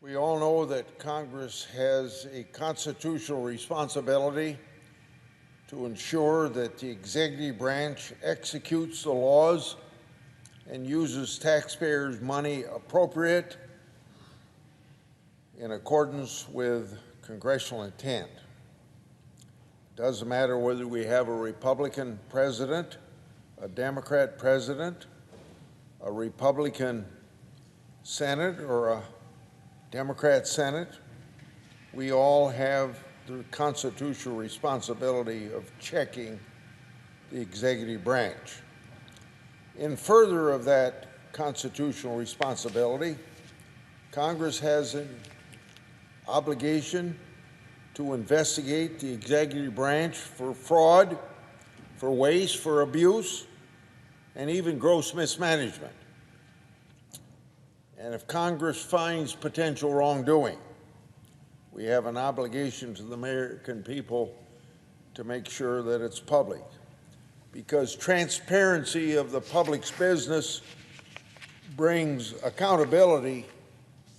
We all know that Congress has a constitutional responsibility to ensure that the executive branch executes the laws and uses taxpayers' money appropriate in accordance with congressional intent. It doesn't matter whether we have a Republican president, a Democrat president, a Republican Senate, or a Democrat Senate. We all have the constitutional responsibility of checking the executive branch. In further of that constitutional responsibility, Congress has an obligation to investigate the executive branch for fraud, for waste, for abuse, and even gross mismanagement. And if Congress finds potential wrongdoing, we have an obligation to the American people to make sure that it's public, because transparency of the public's business brings accountability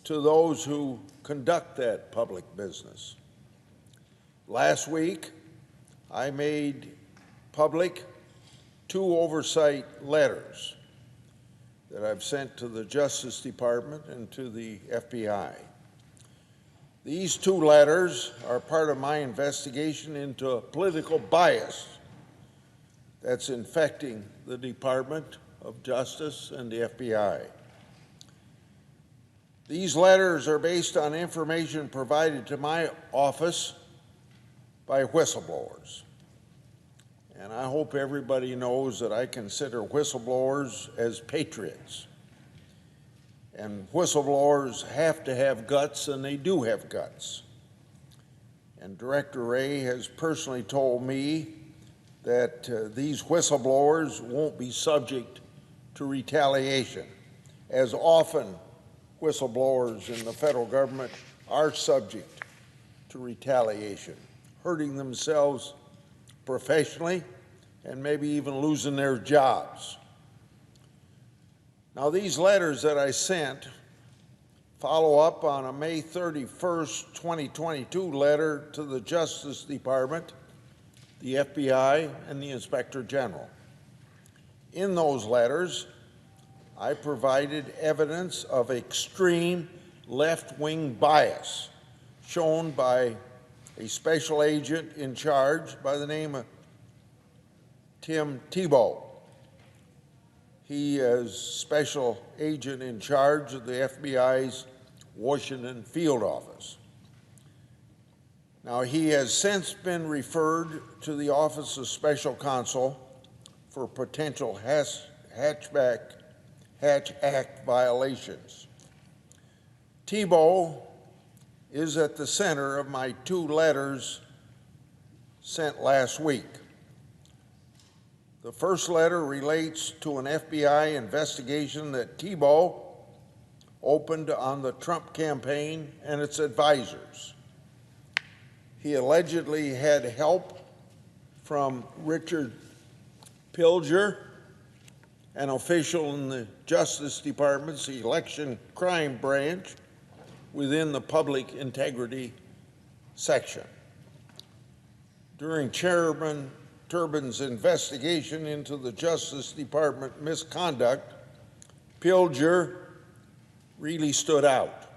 to those who conduct that public business. Last week, I made public 2 oversight letters that I've sent to the Justice Department and to the FBI. These 2 letters are part of my investigation into a political bias that's infecting the Department of Justice and the FBI. These letters are based on information provided to my office by whistleblowers. And I hope everybody knows that I consider whistleblowers as patriots. And whistleblowers have to have guts, and they do have guts. And Director Wray has personally told me that these whistleblowers won't be subject to retaliation, as often whistleblowers in the federal government are subject to retaliation, hurting themselves professionally and maybe even losing their jobs. Now, these letters that I sent follow up on a May 31st, 2022 letter to the Justice Department, the FBI, and the Inspector General. In those letters, I provided evidence of extreme left-wing bias shown by a special agent in charge by the name of Tim Tebow. He is special agent in charge of the FBI's Washington field office. Now, he has since been referred to the Office of Special Counsel for potential Hatch Act violations. Tebow is at the center of my 2 letters sent last week. The first letter relates to an FBI investigation that Tebow opened on the Trump campaign and its advisors. He allegedly had help from Richard Pilger, an official in the Justice Department's election crime branch within the public integrity section. During Chairman Turbin's investigation into the Justice Department misconduct, Pilger really stood out.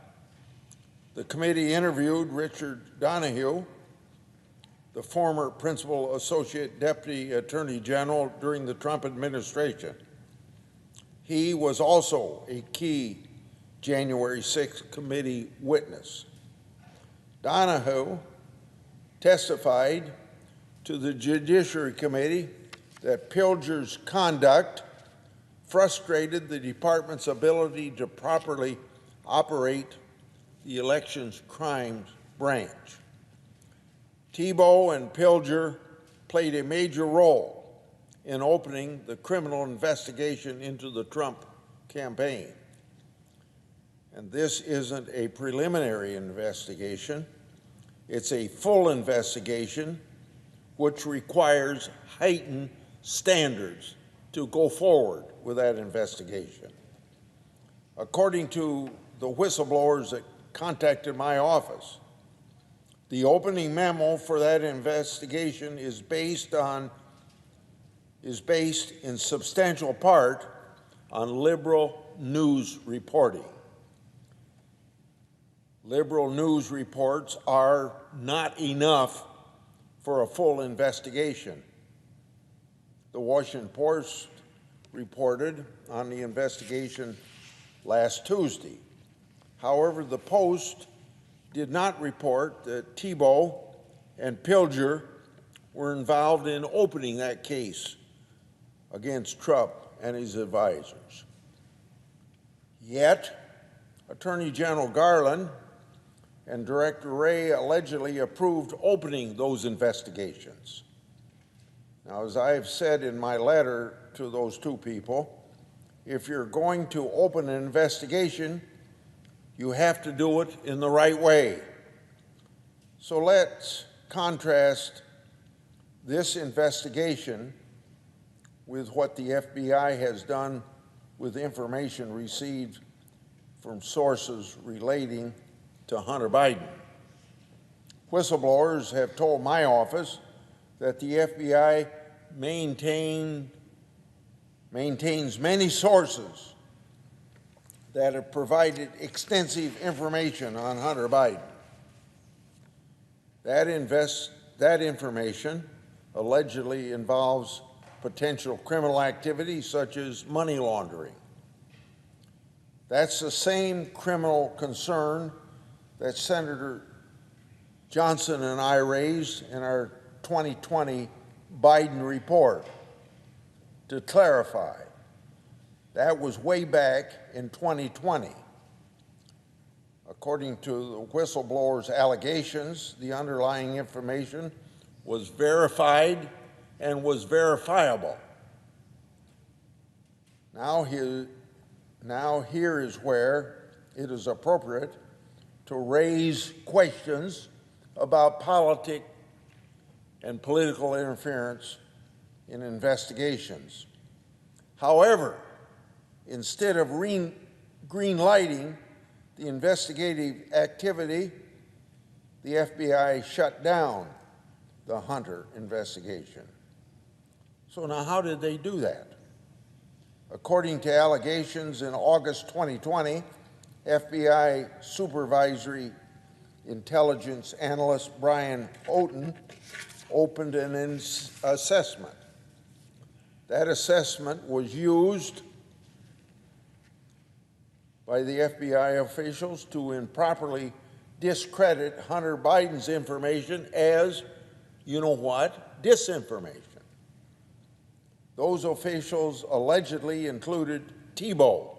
The committee interviewed Richard Donahue, the former Principal Associate Deputy Attorney General during the Trump administration. He was also a key January 6th committee witness. Donahue testified to the Judiciary Committee that Pilger's conduct frustrated the department's ability to properly operate the elections crimes branch. Tebow and Pilger played a major role in opening the criminal investigation into the Trump campaign. And this isn't a preliminary investigation. It's a full investigation which requires heightened standards to go forward with that investigation. According to the whistleblowers that contacted my office. The opening memo for that investigation is based in substantial part on liberal news reporting. Liberal news reports are not enough for a full investigation. The Washington Post reported on the investigation last Tuesday. However, the Post did not report that Thibault and Pilger were involved in opening that case against Trump and his advisors. Yet, Attorney General Garland and Director Wray allegedly approved opening those investigations. Now, as I have said in my letter to those two people, if you're going to open an investigation, you have to do it in the right way. So let's contrast this investigation with what the FBI has done with information received from sources relating to Hunter Biden. Whistleblowers have told my office that the FBI maintains many sources that have provided extensive information on Hunter Biden. That information allegedly involves potential criminal activity such as money laundering. That's the same criminal concern that Senator Johnson and I raised in our 2020 Biden report. To clarify, that was way back in 2020. According to the whistleblower's allegations, the underlying information was verified and was verifiable. Now here is where it is appropriate to raise questions about politics and political interference in investigations. However, instead of green-lighting the investigative activity, the FBI shut down the Hunter investigation. So now how did they do that? According to allegations in August 2020, FBI Supervisory Intelligence Analyst Brian Houghton opened an assessment. That assessment was used by the FBI officials to improperly discredit Hunter Biden's information as, you know what, disinformation. Those officials allegedly included Thibault.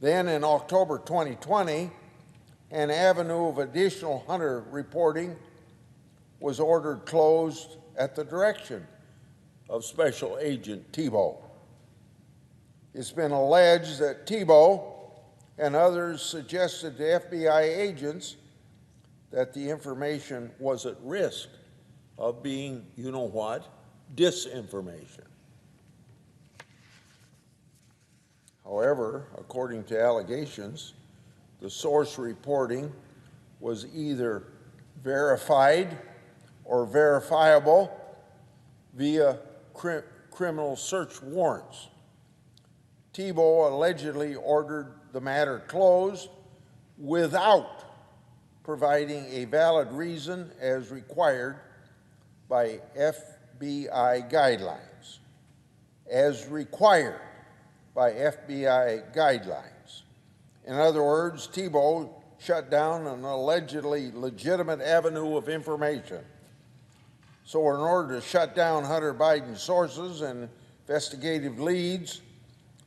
Then in October 2020, an avenue of additional Hunter reporting was ordered closed at the direction of Special Agent Thibault. It's been alleged that Thibault and others suggested to FBI agents that the information was at risk of being, you know what, disinformation. However, according to allegations, the source reporting was either verified or verifiable via criminal search warrants. Thibault allegedly ordered the matter closed without providing a valid reason as required by FBI guidelines. As required by FBI guidelines. In other words, Thibault shut down an allegedly legitimate avenue of information. So in order to shut down Hunter Biden's sources and investigative leads,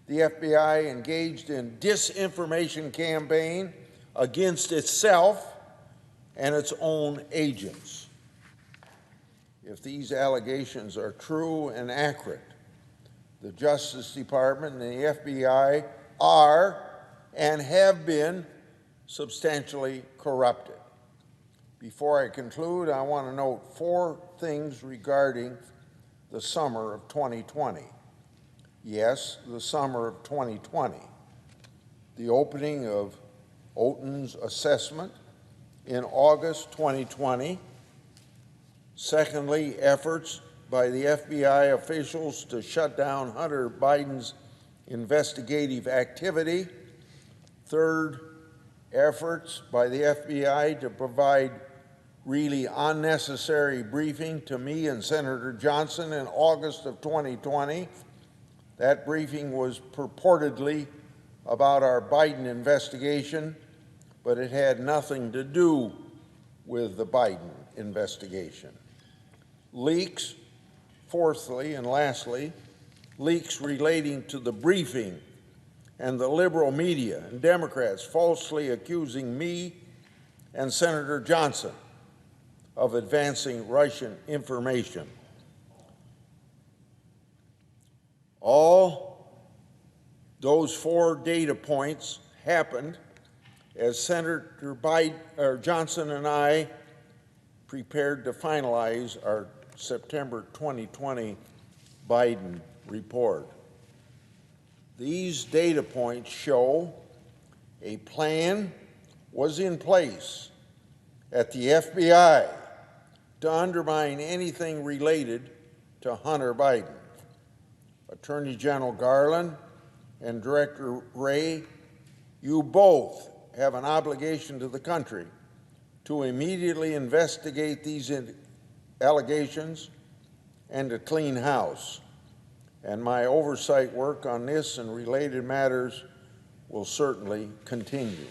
the FBI engaged in disinformation campaign against itself and its own agents. If these allegations are true and accurate, the Justice Department and the FBI are and have been substantially corrupted. Before I conclude, I want to note 4 things regarding the summer of 2020. Yes, the summer of 2020. The opening of Oten's assessment in August 2020. Secondly, efforts by the FBI officials to shut down Hunter Biden's investigative activity. Third, efforts by the FBI to provide really unnecessary briefing to me and Senator Johnson in August of 2020. That briefing was purportedly about our Biden investigation, but it had nothing to do with the Biden investigation. Leaks, fourthly and lastly, leaks relating to the briefing and the liberal media and Democrats falsely accusing me and Senator Johnson of advancing Russian information. All those four data points happened as Senator Johnson and I prepared to finalize our September 2020 Biden report. These data points show a plan was in place at the FBI to undermine anything related to Hunter Biden. Attorney General Garland and Director Wray, you both have an obligation to the country to immediately investigate these allegations and to clean house. And my oversight work on this and related matters will certainly continue.